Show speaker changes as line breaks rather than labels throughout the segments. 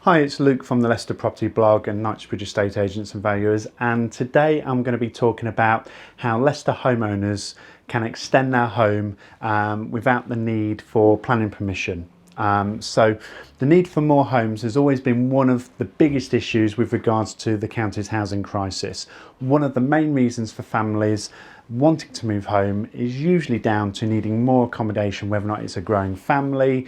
Hi, it's Luke from the Leicester Property Blog and Knightsbridge Estate Agents and Valuers, and today I'm going to be talking about how Leicester homeowners can extend their home without the need for planning permission. So the need for more homes has always been one of the biggest issues with regards to the county's housing crisis. One of the main reasons for families wanting to move home is usually down to needing more accommodation, whether or not it's a growing family,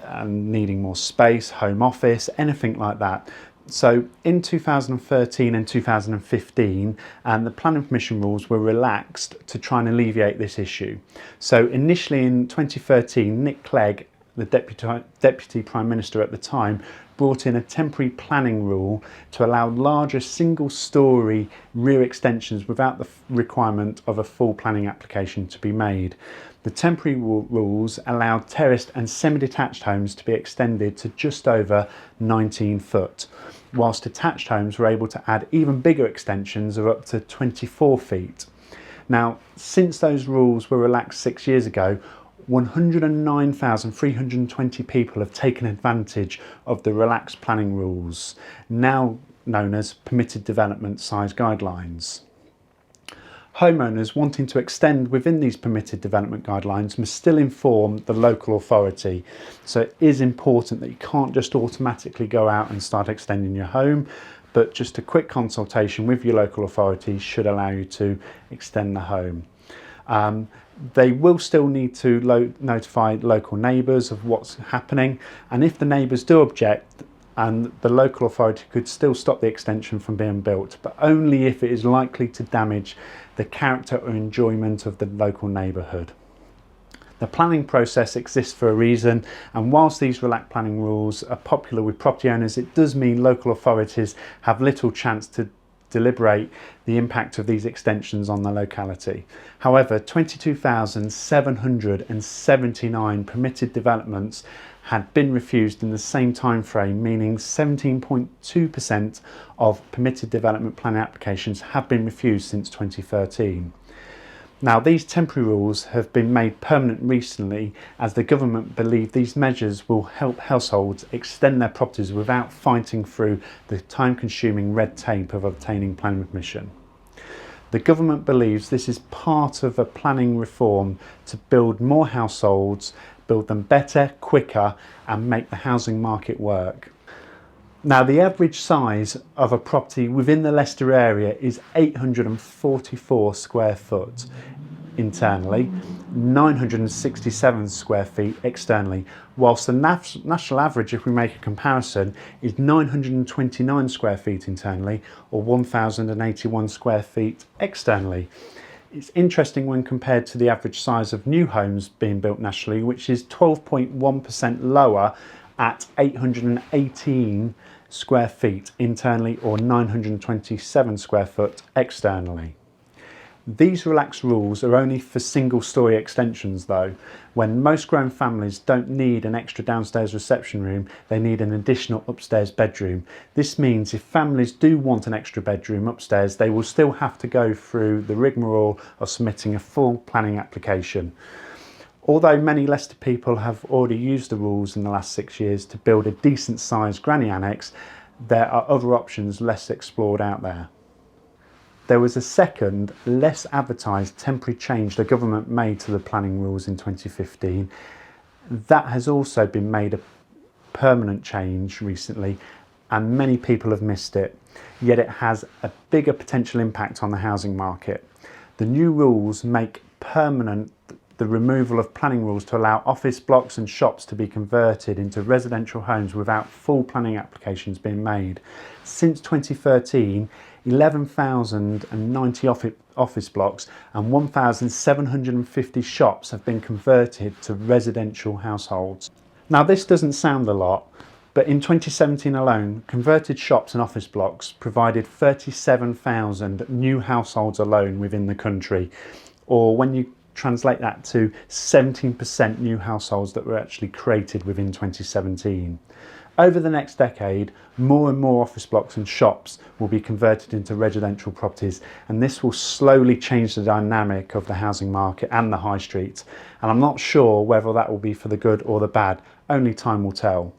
and needing more space, home office, anything like that. So in 2013 and 2015, the planning permission rules were relaxed to try and alleviate this issue. So initially in 2013, Nick Clegg, the Deputy Prime Minister at the time, brought in a temporary planning rule to allow larger single-storey rear extensions without the requirement of a full planning application to be made. The temporary rules allowed terraced and semi-detached homes to be extended to just over 19 foot, whilst detached homes were able to add even bigger extensions of up to 24 feet. Now, since those rules were relaxed 6 years ago, 109,320 people have taken advantage of the relaxed planning rules, now known as permitted development size guidelines. Homeowners wanting to extend within these permitted development guidelines must still inform the local authority. So it is important that you can't just automatically go out and start extending your home, but just a quick consultation with your local authority should allow you to extend the home. They will still need to notify local neighbours of what's happening, and if the neighbours do object, and the local authority could still stop the extension from being built, but only if it is likely to damage the character or enjoyment of the local neighbourhood. The planning process exists for a reason, and whilst these relaxed planning rules are popular with property owners, it does mean local authorities have little chance to deliberate the impact of these extensions on the locality. However, 22,779 permitted developments had been refused in the same time frame, meaning 17.2% of permitted development planning applications have been refused since 2013. Now, these temporary rules have been made permanent recently as the government believe these measures will help households extend their properties without fighting through the time-consuming red tape of obtaining planning permission. The government believes this is part of a planning reform to build more households, build them better, quicker, and make the housing market work. Now, the average size of a property within the Leicester area is 844 square foot internally, 967 square feet externally, whilst the national average, if we make a comparison, is 929 square feet internally or 1,081 square feet externally. It's interesting when compared to the average size of new homes being built nationally, which is 12.1% lower at 818 square feet internally or 927 square foot externally. These relaxed rules are only for single-storey extensions though. When most grown families don't need an extra downstairs reception room, they need an additional upstairs bedroom. This means if families do want an extra bedroom upstairs, they will still have to go through the rigmarole of submitting a full planning application. Although many Leicester people have already used the rules in the last 6 years to build a decent sized granny annex, there are other options less explored out there. There was a second, less advertised temporary change the government made to the planning rules in 2015. That has also been made a permanent change recently, and many people have missed it, yet it has a bigger potential impact on the housing market. The new rules make permanent the removal of planning rules to allow office blocks and shops to be converted into residential homes without full planning applications being made. Since 2013, 11,090 office blocks and 1,750 shops have been converted to residential households. Now, this doesn't sound a lot, but in 2017 alone, converted shops and office blocks provided 37,000 new households alone within the country, or when you translate that to 17% new households that were actually created within 2017. Over the next decade, more and more office blocks and shops will be converted into residential properties, and this will slowly change the dynamic of the housing market and the high street. And I'm not sure whether that will be for the good or the bad, only time will tell.